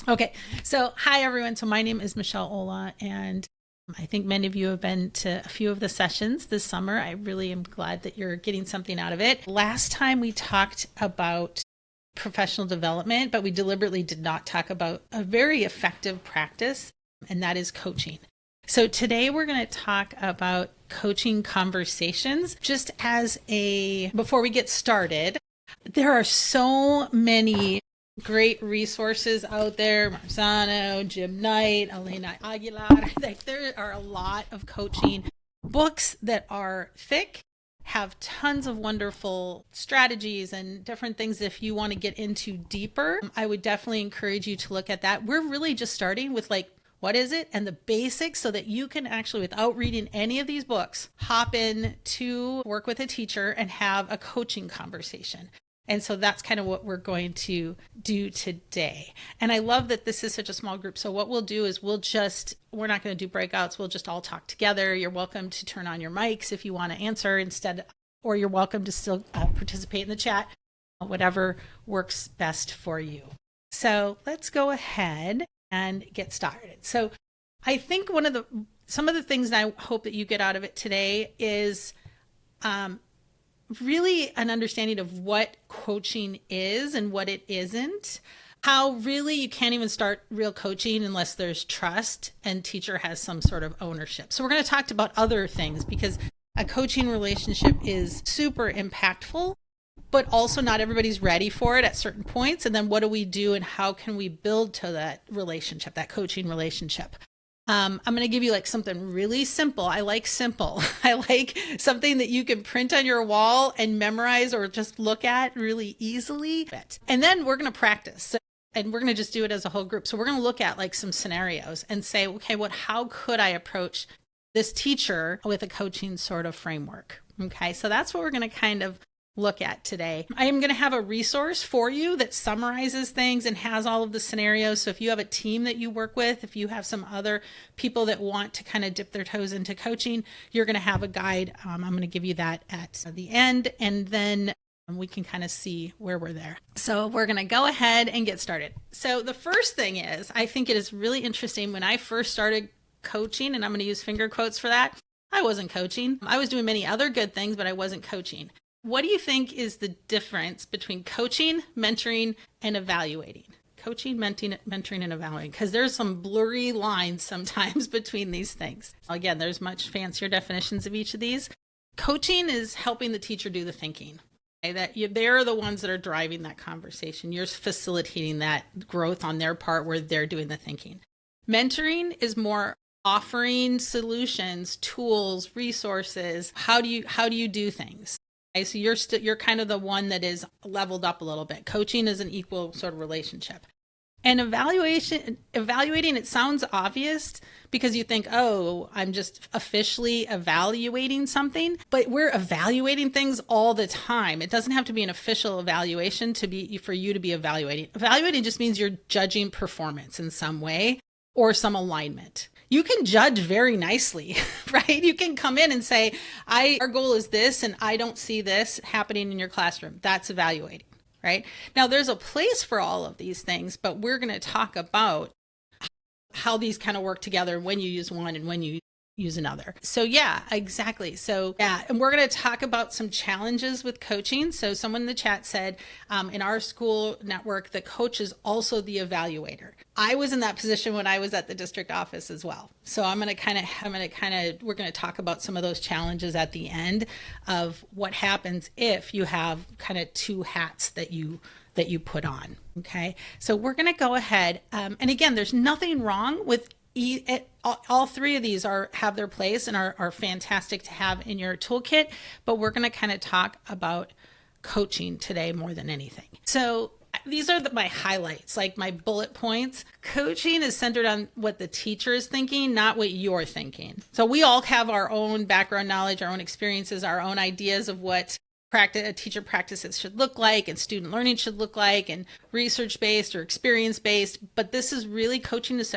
Okay, so hi everyone. So my name is Michelle Olah, and I think many of you have been to a few of the sessions this summer. I really am glad that you're getting something out of it. Last time we talked about professional development, but we deliberately did not talk about a very effective practice, and that is coaching. So today we're going to talk about coaching conversations. Just before we get started, there are so many great resources out there. Marzano, Jim Knight, Elena Aguilar. There are a lot of coaching books that are thick, have tons of wonderful strategies and different things. If you want to get into deeper, I would definitely encourage you to look at that. We're really just starting with what is it and the basics so that you can actually, without reading any of these books, hop in to work with a teacher and have a coaching conversation. And so that's kind of what we're going to do today. And I love that this is such a small group. So what we'll do is we're not going to do breakouts. We'll just all talk together. You're welcome to turn on your mics if you want to answer instead, or you're welcome to still participate in the chat, whatever works best for you. So let's go ahead and get started. So I think some of the things that I hope that you get out of it today is really an understanding of what coaching is and what it isn't. How really you can't even start real coaching unless there's trust and teacher has some sort of ownership. So we're going to talk about other things because a coaching relationship is super impactful, but also not everybody's ready for it at certain points. And then what do we do and how can we build to that relationship, that coaching relationship? I'm going to give you something really simple. I like simple. I like something that you can print on your wall and memorize or just look at really easily. And then we're going to practice. And we're going to just do it as a whole group. So we're going to look at some scenarios and say, okay, how could I approach this teacher with a coaching sort of framework? Okay, so that's what we're going to kind of look at today. I am going to have a resource for you that summarizes things and has all of the scenarios. So if you have a team that you work with, if you have some other people that want to kind of dip their toes into coaching, you're going to have a guide. I'm going to give you that at the end, and then we can kind of see where we're there. So we're going to go ahead and get started. So the first thing is, I think it is really interesting when I first started coaching, and I'm going to use finger quotes for that. I wasn't coaching. I was doing many other good things, but I wasn't coaching. What do you think is the difference between coaching, mentoring, and evaluating? Coaching, mentoring, and evaluating, because there's some blurry lines sometimes between these things. Again, there's much fancier definitions of each of these. Coaching is helping the teacher do the thinking. Okay? They're the ones that are driving that conversation. You're facilitating that growth on their part where they're doing the thinking. Mentoring is more offering solutions, tools, resources. How do you do things? Okay, so you're kind of the one that is leveled up a little bit. Coaching is an equal sort of relationship. And evaluating, it sounds obvious because you think, oh, I'm just officially evaluating something, but we're evaluating things all the time. It doesn't have to be an official evaluation for you to be evaluating. Evaluating just means you're judging performance in some way or some alignment. You can judge very nicely, right? You can come in and say, our goal is this, and I don't see this happening in your classroom. That's evaluating, right? Now, there's a place for all of these things, but we're going to talk about how these kind of work together when you use one and when you use another. So yeah, exactly. So yeah, and we're going to talk about some challenges with coaching. So someone in the chat said, in our school network, the coach is also the evaluator. I was in that position when I was at the district office as well. So we're going to talk about some of those challenges at the end of what happens if you have kind of two hats that you put on. Okay. So we're going to go ahead. And again, there's nothing wrong with all three of these have their place and are fantastic to have in your toolkit, but we're going to kind of talk about coaching today more than anything. So these are my highlights, my bullet points. Coaching is centered on what the teacher is thinking, not what you're thinking. So we all have our own background knowledge, our own experiences, our own ideas of what teacher practices should look like and student learning should look like, and research-based or experience-based, but this is really coaching is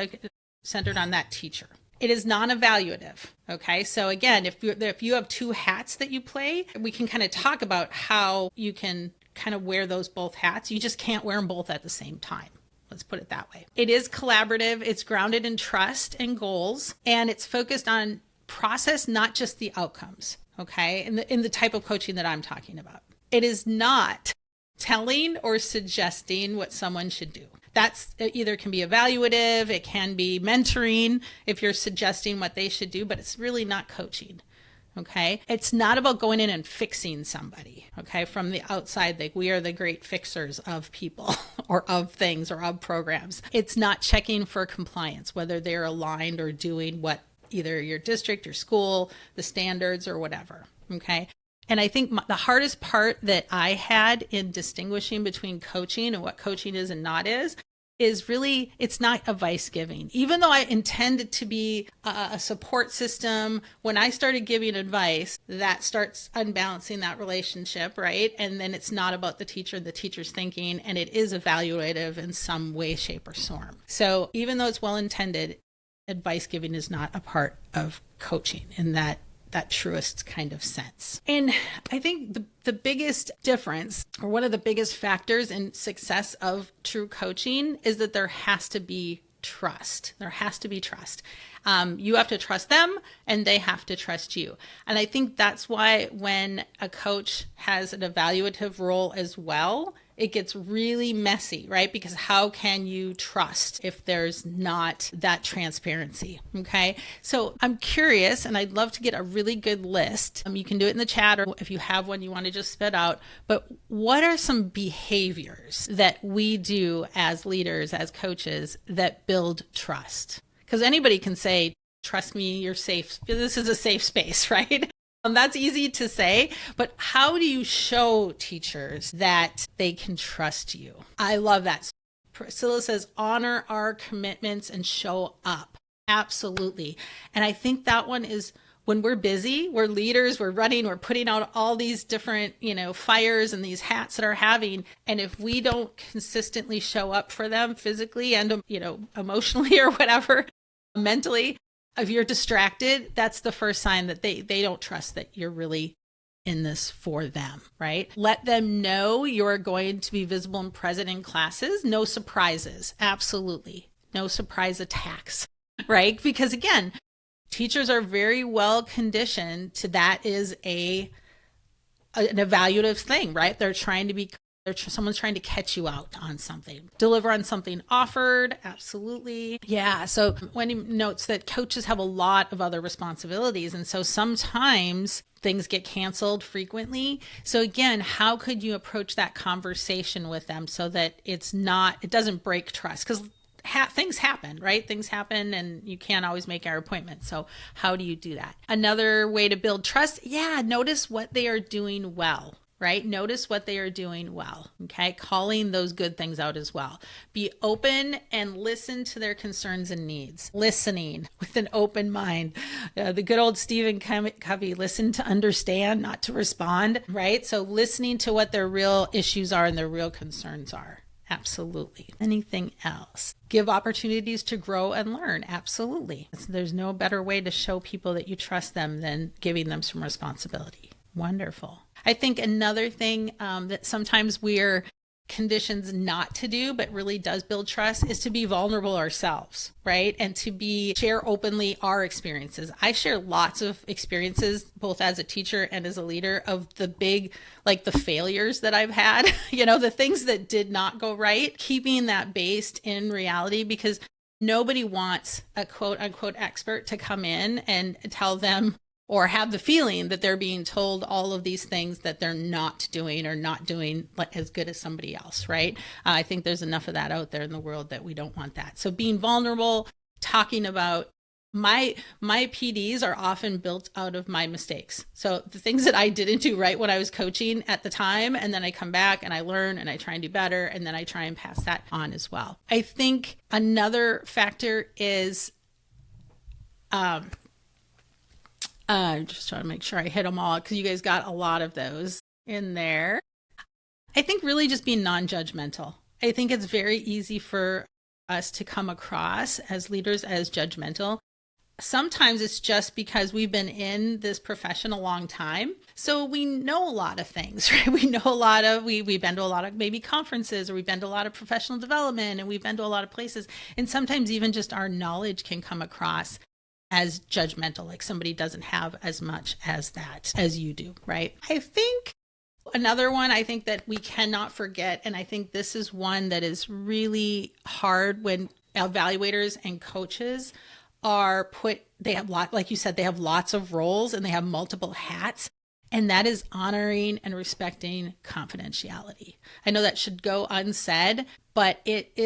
centered on that teacher. It is non-evaluative. Okay. So again, if you have two hats that you play, we can kind of talk about how you can kind of wear those both hats. You just can't wear them both at the same time. Let's put it that way. It is collaborative. It's grounded in trust and goals, and it's focused on process, not just the outcomes. Okay. In the type of coaching that I'm talking about, it is not telling or suggesting what someone should do. That's either can be evaluative, it can be mentoring if you're suggesting what they should do, but it's really not coaching. Okay. It's not about going in and fixing somebody. Okay. From the outside, like we are the great fixers of people or of things or of programs. It's not checking for compliance, whether they're aligned or doing what either your district, your school, the standards or whatever. Okay. And I think the hardest part that I had in distinguishing between coaching and what coaching is and not is really, it's not advice giving. Even though I intended to be a support system, when I started giving advice, that starts unbalancing that relationship, right? And then it's not about the teacher, the teacher's thinking, and it is evaluative in some way, shape, or form. So even though it's well intended, advice giving is not a part of coaching in that truest kind of sense. And I think the biggest difference, or one of the biggest factors in success of true coaching, is that there has to be trust. There has to be trust. You have to trust them and they have to trust you. And I think that's why when a coach has an evaluative role as well, it gets really messy, right? Because how can you trust if there's not that transparency? Okay. So I'm curious, and I'd love to get a really good list. You can do it in the chat, or if you have one you want to just spit out. But what are some behaviors that we do as leaders, as coaches, that build trust? Because anybody can say, trust me, you're safe. This is a safe space, right? That's easy to say, but how do you show teachers that they can trust you? I love that. Priscilla says, honor our commitments and show up. Absolutely. And I think that one is when we're busy, we're leaders, we're running, we're putting out all these different, fires and these hats that are having. And if we don't consistently show up for them physically and, emotionally or whatever, mentally, if you're distracted, that's the first sign that they don't trust that you're really in this for them, right? Let them know you're going to be visible and present in classes. No surprises. Absolutely. No surprise attacks, right? Because again, teachers are very well conditioned to that is an evaluative thing, right? Someone's trying to catch you out on something, deliver on something offered. Absolutely. Yeah. So Wendy notes that coaches have a lot of other responsibilities. And so sometimes things get canceled frequently. So again, how could you approach that conversation with them so that it doesn't break trust? Because things happen, right? Things happen and you can't always make our appointments. So how do you do that? Another way to build trust. Yeah. Notice what they are doing well. Right? Notice what they are doing well. Okay. Calling those good things out as well. Be open and listen to their concerns and needs. Listening with an open mind. The good old Stephen Covey, listen to understand, not to respond. Right? So listening to what their real issues are and their real concerns are. Absolutely. Anything else? Give opportunities to grow and learn. Absolutely. There's no better way to show people that you trust them than giving them some responsibility. Wonderful. I think another thing that sometimes we're conditioned not to do, but really does build trust, is to be vulnerable ourselves, right? And to share openly our experiences. I share lots of experiences, both as a teacher and as a leader, of the big, like the failures that I've had, the things that did not go right, keeping that based in reality, because nobody wants a quote unquote expert to come in and tell them or have the feeling that they're being told all of these things that they're not doing or not doing as good as somebody else, right? I think there's enough of that out there in the world that we don't want that. So being vulnerable, talking about my PDs are often built out of my mistakes. So the things that I didn't do right when I was coaching at the time, and then I come back and I learn and I try and do better, and then I try and pass that on as well. I think another factor is just trying to make sure I hit them all, because you guys got a lot of those in there. I think really just being non-judgmental. I think it's very easy for us to come across as leaders as judgmental. Sometimes it's just because we've been in this profession a long time. So we know a lot of things, right? We know a lot of, we've been to a lot of maybe conferences, or we've been to a lot of professional development, and we've been to a lot of places. And sometimes even just our knowledge can come across as judgmental, like somebody doesn't have as much as that as you do, right? I think another one I think that we cannot forget, and I think this is one that is really hard when evaluators and coaches are they have like you said, they have lots of roles and they have multiple hats. And that is honoring and respecting confidentiality. I know that should go unsaid, but it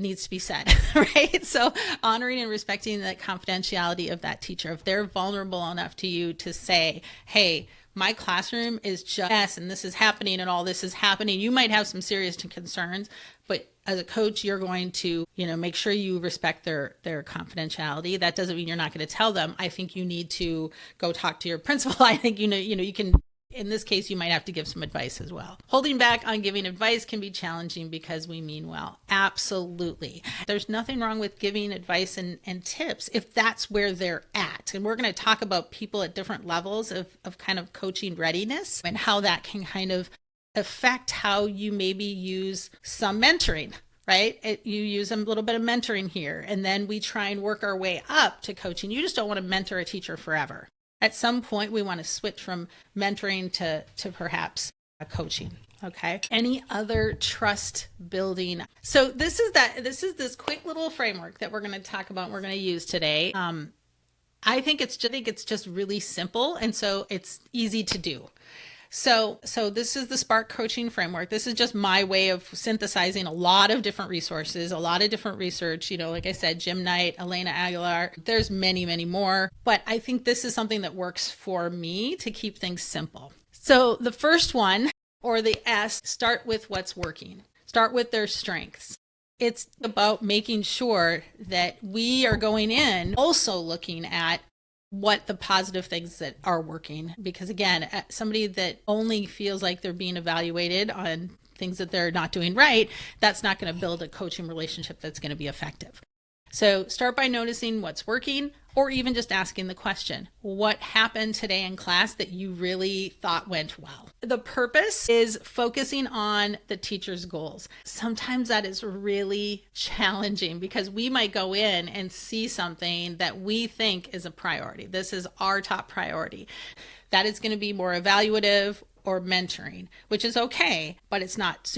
needs to be said, right? So honoring and respecting the confidentiality of that teacher. If they're vulnerable enough to you to say, hey, my classroom is just this, and this is happening, and all this is happening, you might have some serious concerns, but as a coach, you're going to, make sure you respect their confidentiality. That doesn't mean you're not going to tell them. I think you need to go talk to your principal. I think, you can, in this case, you might have to give some advice as well. Holding back on giving advice can be challenging because we mean well. Absolutely. There's nothing wrong with giving advice and tips if that's where they're at. And we're going to talk about people at different levels of kind of coaching readiness and how that can kind of affect how you maybe use some mentoring, right? You use a little bit of mentoring here, and then we try and work our way up to coaching. You just don't want to mentor a teacher forever. At some point, we want to switch from mentoring to perhaps coaching. Okay. Any other trust building? So this is this quick little framework that we're going to talk about. And we're going to use today. I think it's just really simple, and so it's easy to do. So this is the Spark Coaching Framework. This is just my way of synthesizing a lot of different resources, a lot of different research. Like I said, Jim Knight, Elena Aguilar, there's many, many more. But I think this is something that works for me to keep things simple. So the first one, or the S, start with what's working. Start with their strengths. It's about making sure that we are going in also looking at what the positive things that are working. Because again, somebody that only feels like they're being evaluated on things that they're not doing right, that's not going to build a coaching relationship that's going to be effective. So start by noticing what's working, or even just asking the question, what happened today in class that you really thought went well? The purpose is focusing on the teacher's goals. Sometimes that is really challenging because we might go in and see something that we think is a priority. This is our top priority. That is going to be more evaluative or mentoring, which is okay, but it's not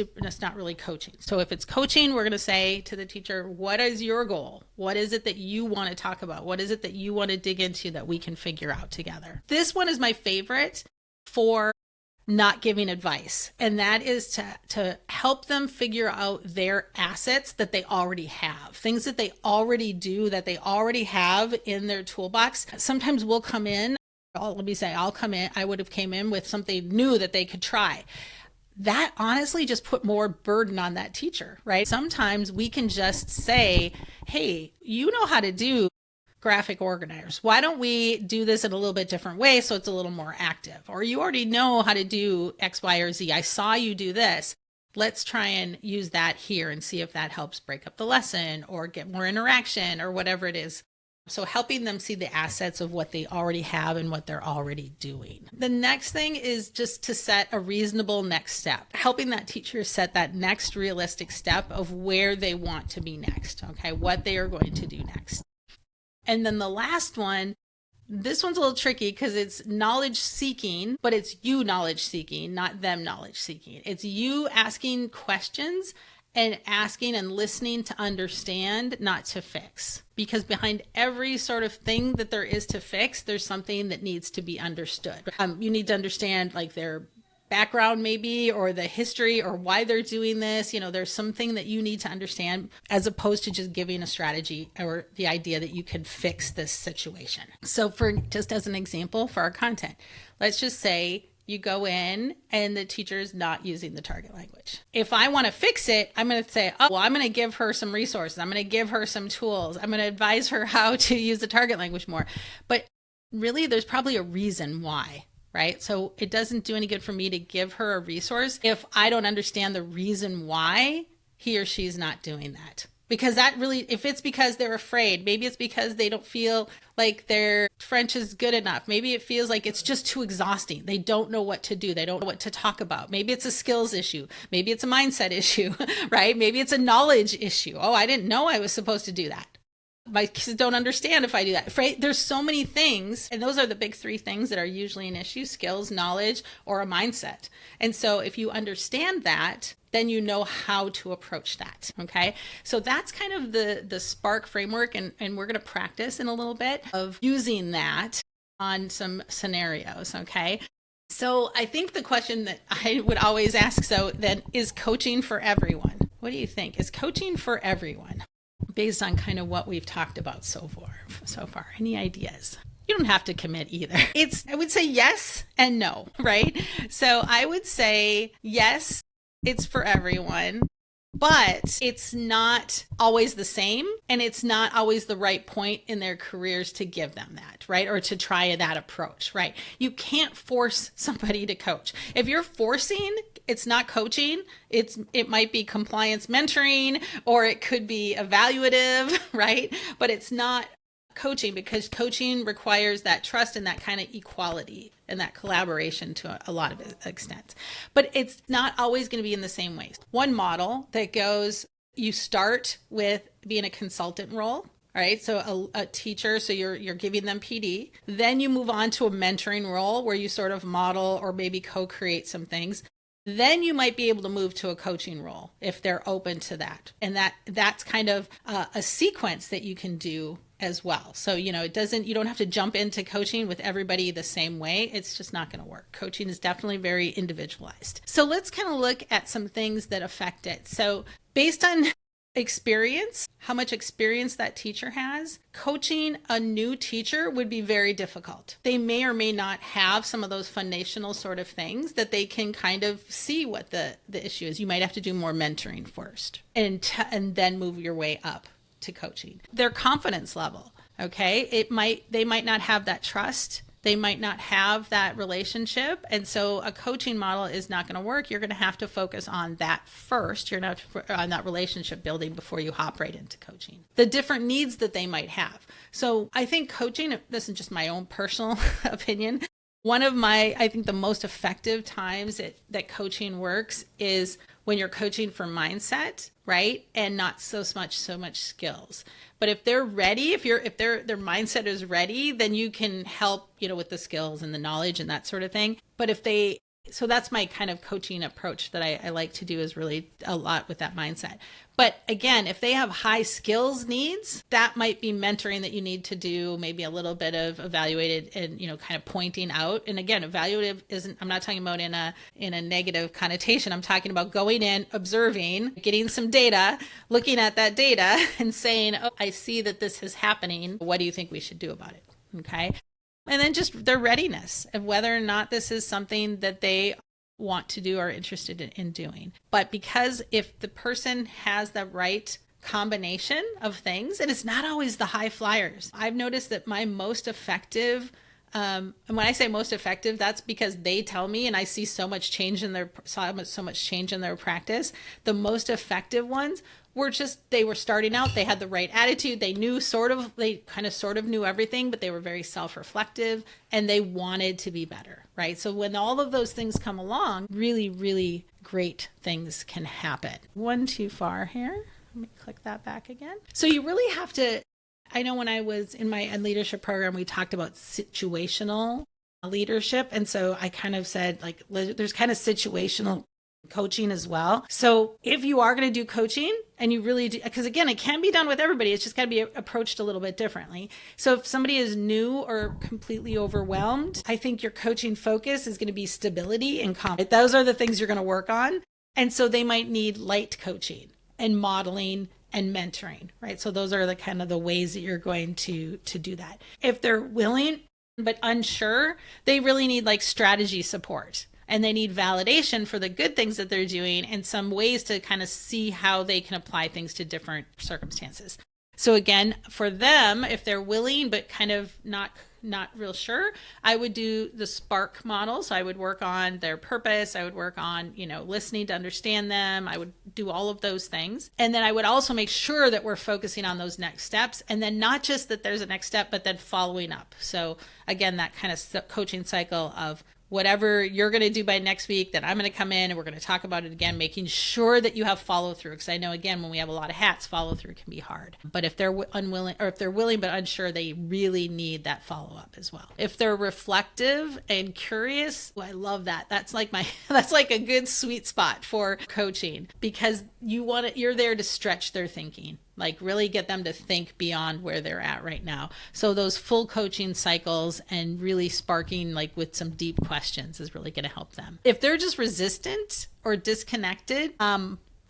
really coaching. So if it's coaching, we're going to say to the teacher, what is your goal? What is it that you want to talk about? What is it that you want to dig into that we can figure out together? This one is my favorite for not giving advice. And that is to help them figure out their assets that they already have, things that they already do, that they already have in their toolbox. Sometimes we'll come in, I'll come in, I would have came in with something new that they could try. That honestly just put more burden on that teacher, right? Sometimes we can just say, hey, you know how to do graphic organizers. Why don't we do this in a little bit different way so it's a little more active? Or you already know how to do X, Y, or Z. I saw you do this. Let's try and use that here and see if that helps break up the lesson or get more interaction or whatever it is. So helping them see the assets of what they already have and what they're already doing. The next thing is just to set a reasonable next step, helping that teacher set that next realistic step of where they want to be next, okay, what they are going to do next. And then the last one, this one's a little tricky because it's knowledge seeking, but it's you knowledge seeking, not them knowledge seeking. It's you asking questions and asking and listening to understand, not to fix. Because behind every sort of thing that there is to fix, there's something that needs to be understood. You need to understand like their background maybe, or the history, or why they're doing this. There's something that you need to understand, as opposed to just giving a strategy or the idea that you can fix this situation. So for just as an example for our content, let's just say you go in and the teacher is not using the target language. If I want to fix it, I'm going to say, I'm going to give her some resources. I'm going to give her some tools. I'm going to advise her how to use the target language more. But really, there's probably a reason why, right? So it doesn't do any good for me to give her a resource if I don't understand the reason why he or she's not doing that. Because that really, if it's because they're afraid, maybe it's because they don't feel like their French is good enough. Maybe it feels like it's just too exhausting. They don't know what to do. They don't know what to talk about. Maybe it's a skills issue. Maybe it's a mindset issue, right? Maybe it's a knowledge issue. Oh, I didn't know I was supposed to do that. My kids don't understand if I do that. Right? There's so many things, and those are the big three things that are usually an issue: skills, knowledge, or a mindset. And so if you understand that, then you know how to approach that. Okay. So that's kind of the SPARK framework. And we're going to practice in a little bit of using that on some scenarios. Okay. So I think the question that I would always ask, so then, is coaching for everyone? What do you think? Is coaching for everyone? Based on kind of what we've talked about so far. Any ideas? You don't have to commit either. I would say yes and no, right? So I would say yes, it's for everyone, but it's not always the same, and it's not always the right point in their careers to give them that, right? Or to try that approach, right? You can't force somebody to coach. If you're forcing, it's not coaching. It might be compliance mentoring, or it could be evaluative, right? But it's not coaching, because coaching requires that trust and that kind of equality and that collaboration to a lot of extent. But it's not always going to be in the same ways. One model that goes, you start with being a consultant role. All right. So a teacher, so you're giving them PD. Then you move on to a mentoring role where you sort of model or maybe co-create some things. Then you might be able to move to a coaching role if they're open to that. And that's kind of a sequence that you can do as well. So, you don't have to jump into coaching with everybody the same way. It's just not going to work. Coaching is definitely very individualized. So let's kind of look at some things that affect it. So based on experience, how much experience that teacher has, coaching a new teacher would be very difficult. They may or may not have some of those foundational sort of things that they can kind of see what the issue is. You might have to do more mentoring first and then move your way up to coaching. Their confidence level, okay? They might not have that trust. They might not have that relationship. And so a coaching model is not going to work. You're going to have to focus on that first. You're not on that relationship building before you hop right into coaching. The different needs that they might have. So I think coaching, this is just my own personal opinion, I think the most effective times that coaching works is when you're coaching for mindset, right? And not so much skills. But if they're ready, if their mindset is ready, then you can help, with the skills and the knowledge and that sort of thing. But so that's my kind of coaching approach that I like to do, is really a lot with that mindset. But again, if they have high skills needs, that might be mentoring that you need to do, maybe a little bit of evaluated and, kind of pointing out. And again, evaluative I'm not talking about in a negative connotation. I'm talking about going in, observing, getting some data, looking at that data and saying, oh, I see that this is happening. What do you think we should do about it? Okay. And then just their readiness of whether or not this is something that they want to do or interested in doing. But because if the person has the right combination of things, and it's not always the high flyers. I've noticed that my most effective, and when I say most effective, that's because they tell me, and I see so much change in their practice. The most effective ones they were starting out, they had the right attitude, they kind of knew everything, but they were very self-reflective and they wanted to be better, right? So when all of those things come along, really, really great things can happen. One too far here. Let me click that back again. So you really have to, I know when I was in my leadership program, we talked about situational leadership. And so I kind of said, there's kind of situational coaching as well. So if you are going to do coaching and you really do, because again, it can be done with everybody. It's just got to be approached a little bit differently. So if somebody is new or completely overwhelmed, I think your coaching focus is going to be stability and confidence. Those are the things you're going to work on. And so they might need light coaching and modeling and mentoring, right? So those are the kind of the ways that you're going to do that. If they're willing but unsure, they really need strategy support. And they need validation for the good things that they're doing and some ways to kind of see how they can apply things to different circumstances. So again, for them, if they're willing but kind of not real sure, I would do the Spark model. So I would work on their purpose. I would work on, listening to understand them. I would do all of those things. And then I would also make sure that we're focusing on those next steps. And then not just that there's a next step, but then following up. So again, that kind of coaching cycle of whatever you're going to do by next week, then I'm going to come in and we're going to talk about it again, making sure that you have follow through. Because I know, again, when we have a lot of hats, follow through can be hard. But if they're unwilling, or if they're willing but unsure, they really need that follow up as well. If they're reflective and curious, well, I love that. That's like that's like a good sweet spot for coaching, because you're there to stretch their thinking. Like really get them to think beyond where they're at right now. So those full coaching cycles and really sparking like with some deep questions is really going to help them. If they're just resistant or disconnected,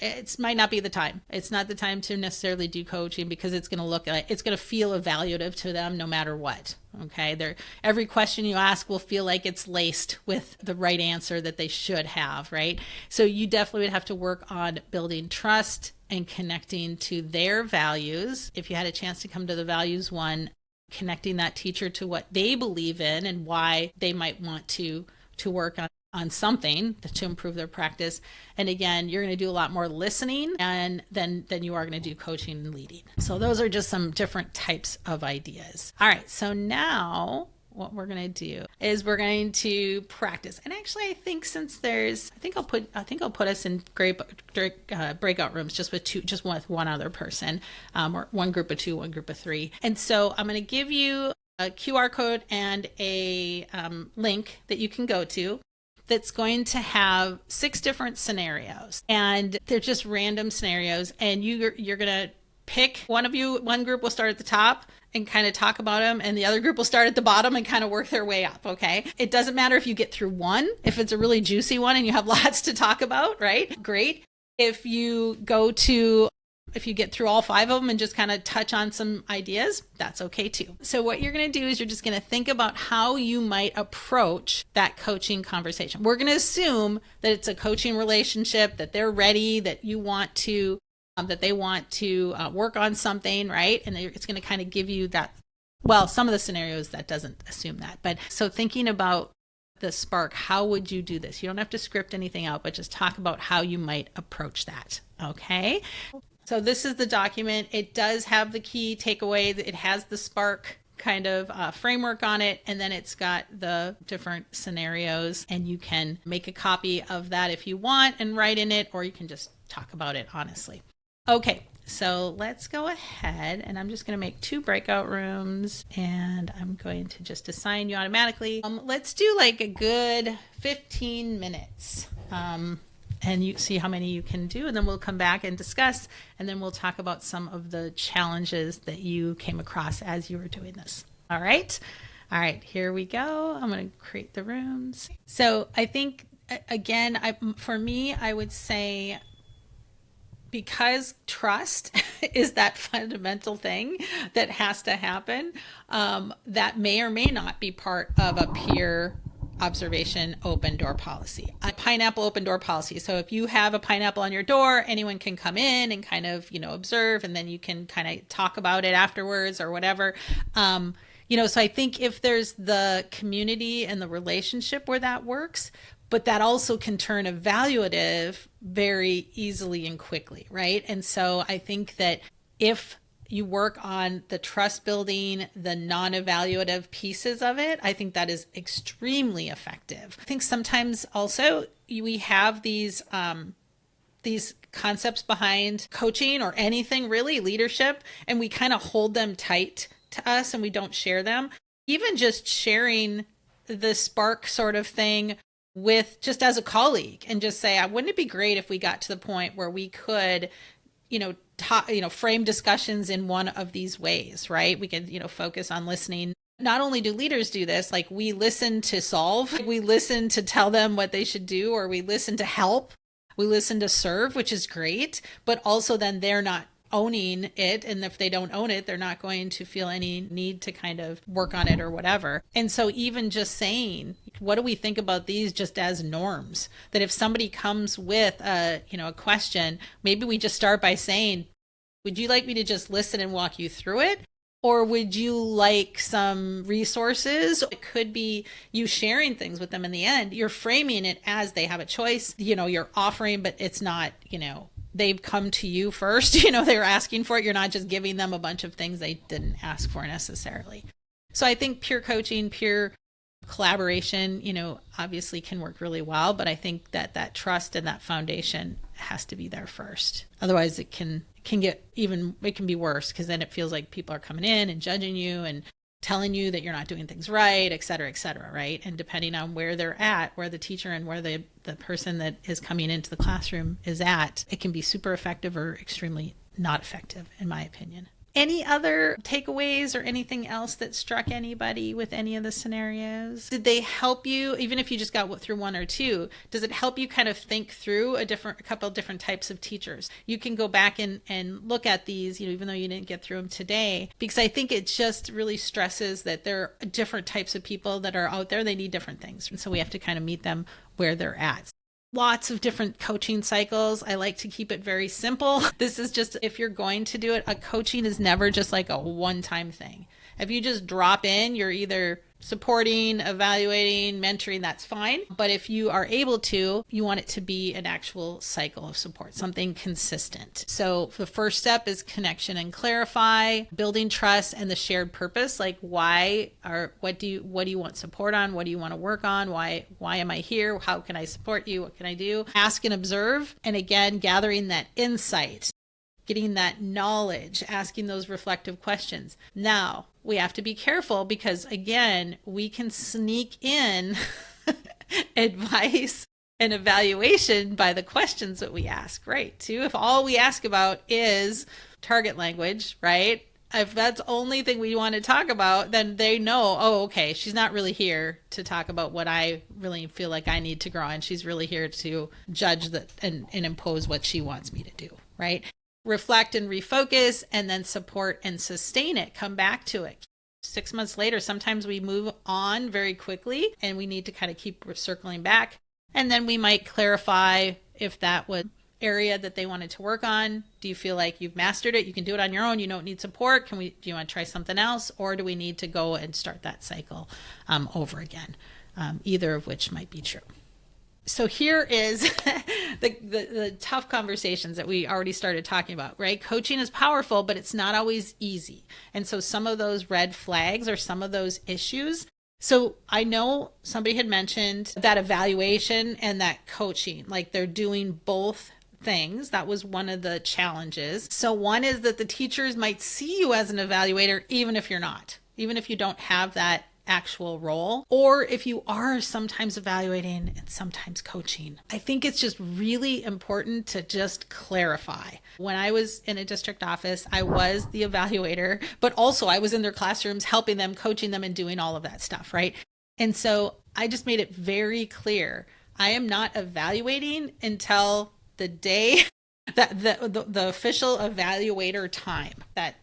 it might not be the time. It's not the time to necessarily do coaching, because it's going to feel evaluative to them no matter what. Okay. Every question you ask will feel like it's laced with the right answer that they should have. Right. So you definitely would have to work on building trust and connecting to their values. If you had a chance to come to the values one, connecting that teacher to what they believe in and why they might want to work on something to improve their practice. And again, you're going to do a lot more listening and than you are going to do coaching and leading. So those are just some different types of ideas. All right. So now what we're going to do is we're going to practice. And actually, I think I think I'll put us in breakout rooms just with one other person, or one group of 2, one group of 3. And so I'm going to give you a QR code and a link that you can go to that's going to have 6 different scenarios, and they're just random scenarios. And you're going to pick one group will start at the top and kind of talk about them, and the other group will start at the bottom and kind of work their way up. Okay. It doesn't matter if you get through one, if it's a really juicy one and you have lots to talk about, right? Great. If you get through all 5 of them and just kind of touch on some ideas, that's okay too. So what you're going to do is you're just going to think about how you might approach that coaching conversation. We're going to assume that it's a coaching relationship, that they're ready, that you want to that they want to work on something, right? And it's going to kind of give you that. Well, some of the scenarios that doesn't assume that. But so thinking about the Spark, how would you do this? You don't have to script anything out, but just talk about how you might approach that. Okay. So this is the document. It does have the key takeaway. It has the Spark kind of framework on it, and then it's got the different scenarios, and you can make a copy of that if you want and write in it, or you can just talk about it honestly. Okay, so let's go ahead, and I'm just going to make 2 breakout rooms, and I'm going to just assign you automatically. Let's do like a good 15 minutes. And you see how many you can do, and then we'll come back and discuss, and then we'll talk about some of the challenges that you came across as you were doing this. All right, here we go. I'm going to create the rooms. So I think, again, for me, I would say, because trust is that fundamental thing that has to happen, that may or may not be part of a peer observation open door policy, a pineapple open door policy. So if you have a pineapple on your door, anyone can come in and kind of, observe, and then you can kind of talk about it afterwards or whatever. So I think if there's the community and the relationship where that works, but that also can turn evaluative very easily and quickly, right? And so I think that if you work on the trust building, the non-evaluative pieces of it, I think that is extremely effective. I think sometimes also we have these concepts behind coaching or anything really, leadership, and we kind of hold them tight to us and we don't share them. Even just sharing the Spark sort of thing with just as a colleague, and just say, wouldn't it be great if we got to the point where we could, frame discussions in one of these ways, right? We can, focus on listening. Not only do leaders do this, like we listen to solve, we listen to tell them what they should do, or we listen to help, we listen to serve, which is great, but also then they're not owning it. And if they don't own it, they're not going to feel any need to kind of work on it or whatever. And so even just saying, what do we think about these just as norms? That if somebody comes with a question, maybe we just start by saying, Would you like me to just listen and walk you through it? Or would you like some resources? It could be you sharing things with them in the end. You're framing it as they have a choice. You're offering, but it's not, they've come to you first. They're asking for it. You're not just giving them a bunch of things they didn't ask for necessarily. So I think peer coaching, peer collaboration, obviously can work really well, but I think that trust and that foundation has to be there first. Otherwise it can be worse, because then it feels like people are coming in and judging you and telling you that you're not doing things right, et cetera, right? And depending on where they're at, where the teacher and where the person that is coming into the classroom is at, it can be super effective or extremely not effective, in my opinion. Any other takeaways or anything else that struck anybody with any of the scenarios? Did they help you, even if you just got through one or two, does it help you kind of think through a couple of different types of teachers? You can go back and look at these, even though you didn't get through them today, because I think it just really stresses that there are different types of people that are out there. They need different things. And so we have to kind of meet them where they're at. Lots of different coaching cycles. I like to keep it very simple. This is just, if you're going to do it, a coaching is never just like a one-time thing. If you just drop in, you're either supporting, evaluating, mentoring, that's fine. But if you are able to, you want it to be an actual cycle of support, something consistent. So the first step is connection and clarify, building trust and the shared purpose. Like what do you want support on? What do you want to work on? Why am I here? How can I support you? What can I do? Ask and observe. And again, gathering that insight, getting that knowledge, asking those reflective questions. Now, we have to be careful because, again, we can sneak in advice and evaluation by the questions that we ask, right? Too, if all we ask about is target language, right? If that's the only thing we want to talk about, then they know, oh, okay, she's not really here to talk about what I really feel like I need to grow on. She's really here to judge that and impose what she wants me to do, right? Reflect and refocus, and then support and sustain it. Come back to it. 6 months later, sometimes we move on very quickly and we need to kind of keep circling back. And then we might clarify if that was area that they wanted to work on. Do you feel like you've mastered it? You can do it on your own. You don't need support. Do you want to try something else? Or do we need to go and start that cycle over again? Either of which might be true. So here is the tough conversations that we already started talking about, right? Coaching is powerful, but it's not always easy. And so some of those red flags or some of those issues. So I know somebody had mentioned that evaluation and that coaching, like they're doing both things. That was one of the challenges. So one is that the teachers might see you as an evaluator, even if you're not, even if you don't have that actual role, or if you are sometimes evaluating and sometimes coaching. I think it's just really important to just clarify. When I was in a district office, I was the evaluator, but also I was in their classrooms helping them, coaching them, and doing all of that stuff, right? And so I just made it very clear. I am not evaluating until the day that the official evaluator time, that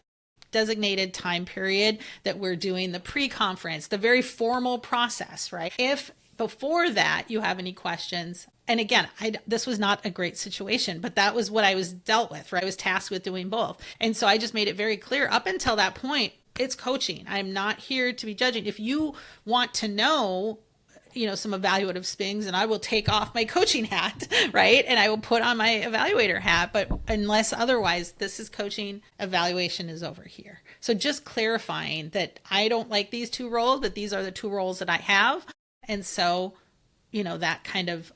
designated time period that we're doing the pre-conference, the very formal process, right? If before that you have any questions, and again, this was not a great situation, but that was what I was dealt with, right? I was tasked with doing both. And so I just made it very clear up until that point, it's coaching. I'm not here to be judging. If you want to know, some evaluative things, and I will take off my coaching hat, right? And I will put on my evaluator hat, but unless otherwise, this is coaching, evaluation is over here. So just clarifying that I don't like these two roles, but these are the two roles that I have. And so, that kind of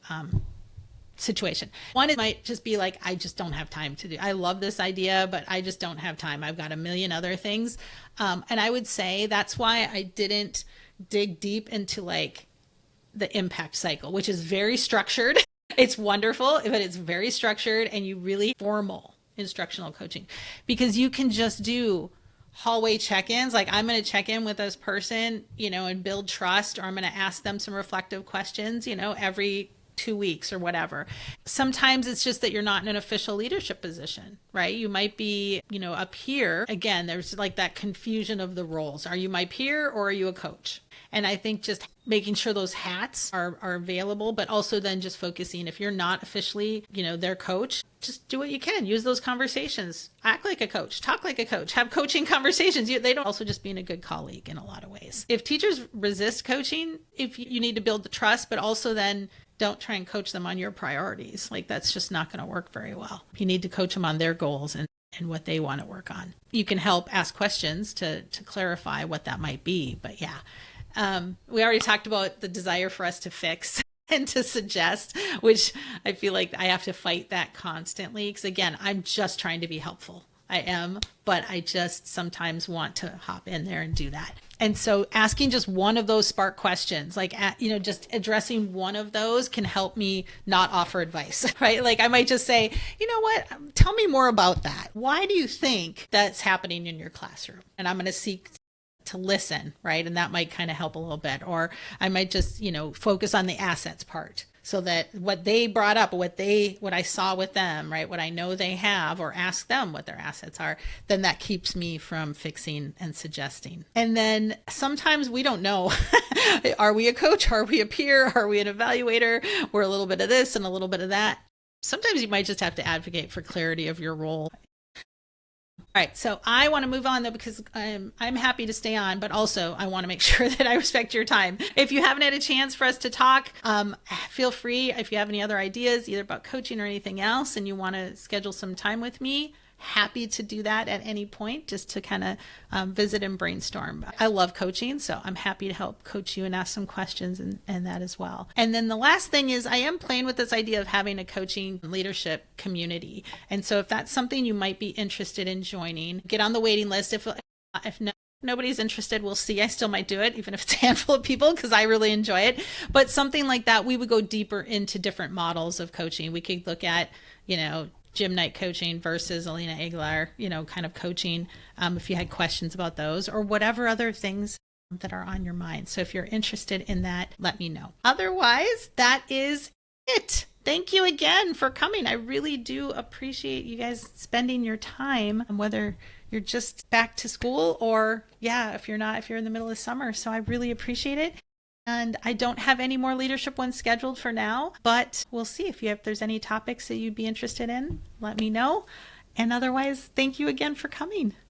situation. One, it might just be like, I just don't have time to do. I love this idea, but I just don't have time. I've got a million other things. And I would say that's why I didn't dig deep into the impact cycle, which is very structured. It's wonderful, but it's very structured, and you really formal instructional coaching, because you can just do hallway check-ins. Like, I'm going to check in with this person, and build trust, or I'm going to ask them some reflective questions, every 2 weeks or whatever. Sometimes it's just that you're not in an official leadership position, right? You might be, a peer. Again, there's like that confusion of the roles. Are you my peer or are you a coach? And I think just making sure those hats are available, but also then just focusing, if you're not officially, their coach, just do what you can. Use those conversations. Act like a coach. Talk like a coach. Have coaching conversations. They don't also just being a good colleague in a lot of ways. If teachers resist coaching, if you need to build the trust, but also then don't try and coach them on your priorities. Like that's just not going to work very well. You need to coach them on their goals and what they want to work on. You can help ask questions to clarify what that might be. But yeah. We already talked about the desire for us to fix and to suggest, which I feel like I have to fight that constantly. Because again, I'm just trying to be helpful. I am, but I just sometimes want to hop in there and do that. And so asking just one of those spark questions, like, just addressing one of those can help me not offer advice, right? Like I might just say, you know what, tell me more about that. Why do you think that's happening in your classroom? And I'm going to seek to listen, right? And that might kind of help a little bit. Or I might just, focus on the assets part so that what they brought up, what I saw with them, right? What I know they have, or ask them what their assets are, then that keeps me from fixing and suggesting. And then sometimes we don't know, are we a coach? Are we a peer? Are we an evaluator? We're a little bit of this and a little bit of that. Sometimes you might just have to advocate for clarity of your role. All right, so I want to move on though, because I'm happy to stay on, but also I want to make sure that I respect your time. If you haven't had a chance for us to talk, feel free, if you have any other ideas, either about coaching or anything else, and you want to schedule some time with me, happy to do that at any point, just to kind of visit and brainstorm. I love coaching, so I'm happy to help coach you and ask some questions and that as well. And then the last thing is I am playing with this idea of having a coaching leadership community. And so if that's something you might be interested in joining, get on the waiting list. If nobody's interested, we'll see. I still might do it, even if it's a handful of people, because I really enjoy it. But something like that, we would go deeper into different models of coaching. We could look at, gym night coaching versus Alina Aguilar, kind of coaching, if you had questions about those or whatever other things that are on your mind. So if you're interested in that, let me know. Otherwise, that is it. Thank you again for coming. I really do appreciate you guys spending your time, whether you're just back to school or if you're in the middle of summer. So I really appreciate it. And I don't have any more leadership ones scheduled for now, but we'll see if there's any topics that you'd be interested in, let me know. And otherwise, thank you again for coming.